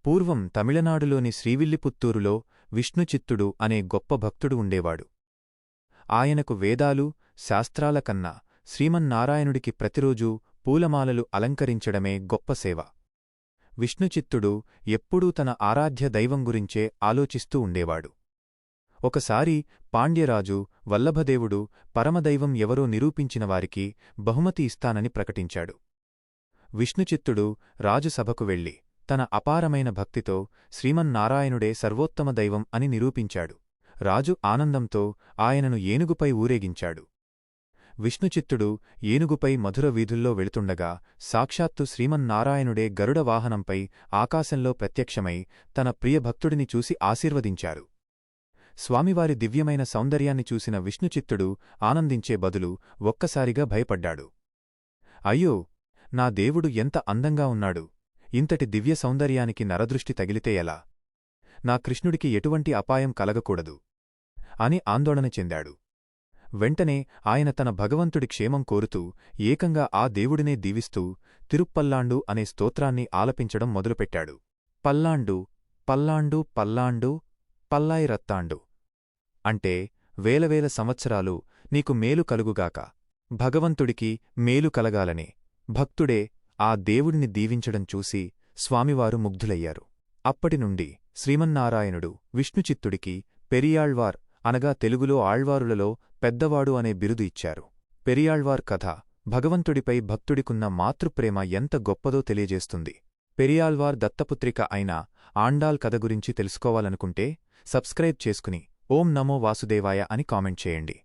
పూర్వం తమిళనాడులోని శ్రీవిల్లిపుత్తూరులో విష్ణుచిత్తుడు అనే గొప్ప భక్తుడు ఉండేవాడు. ఆయనకు వేదాలు, శాస్త్రాల కన్నా శ్రీమన్నారాయణుడికి ప్రతిరోజూ పూలమాలలు అలంకరించడమే గొప్ప సేవ. విష్ణుచిత్తుడు ఎప్పుడూ తన ఆరాధ్య దైవం గురించే ఆలోచిస్తూ ఉండేవాడు. ఒకసారి పాండ్యరాజు వల్లభదేవుడు పరమదైవం ఎవరో నిరూపించినవారికి బహుమతి ఇస్తానని ప్రకటించాడు. విష్ణుచిత్తుడు రాజు సభకు వెళ్లి తన అపారమైన భక్తితో శ్రీమన్నారాయణుడే సర్వోత్తమ దైవం అని నిరూపించాడు. రాజు ఆనందంతో ఆయనను ఏనుగుపై ఊరేగించాడు. విష్ణుచిత్తుడు ఏనుగుపై మధుర వీధుల్లో వెళుతుండగా సాక్షాత్తు శ్రీమన్నారాయణుడే గరుడ వాహనంపై ఆకాశంలో ప్రత్యక్షమై తన ప్రియభక్తుడిని చూసి ఆశీర్వదించారు. స్వామివారి దివ్యమైన సౌందర్యాన్ని చూసిన విష్ణుచిత్తుడు ఆనందించే బదులు ఒక్కసారిగా భయపడ్డాడు. అయ్యో, నా దేవుడు ఎంత అందంగా ఉన్నాడు! ఇంతటి దివ్య సౌందర్యానికి నరదృష్టి తగిలితే ఎలా? నా కృష్ణుడికి ఎటువంటి అపాయం కలగకూడదు అని ఆందోళన చెందాడు. వెంటనే ఆయన తన భగవంతుడి క్షేమం కోరుతూ ఏకంగా ఆ దేవుడినే దీవిస్తూ తిరుప్పల్లాండు అనే స్తోత్రాన్ని ఆలపించడం మొదలుపెట్టాడు. పల్లాండు పల్లాండు పల్లాండు పల్లాయి రత్తాండు అంటే వేలవేల సంవత్సరాలు నీకు మేలు కలుగుగాక, భగవంతుడికి మేలు కలగాలనే భక్తుడే ఆ దేవుడిని దీవించడం చూసి స్వామివారు ముగ్ధులయ్యారు. అప్పటినుండి శ్రీమన్నారాయణుడు విష్ణుచిత్తుడికి పెరియాళ్వార్ అనగా తెలుగులో ఆళ్వారులలో పెద్దవాడు అనే బిరుదు ఇచ్చారు. పెరియాళ్వార్ కథ భగవంతుడిపై భక్తుడికున్న మాతృప్రేమ ఎంత గొప్పదో తెలియజేస్తుంది. పెరియాళ్వార్ దత్తపుత్రిక అయిన ఆండాల్ కథ గురించి తెలుసుకోవాలనుకుంటే సబ్స్క్రైబ్ చేసుకుని ఓం నమో వాసుదేవాయ అని కామెంట్ చేయండి.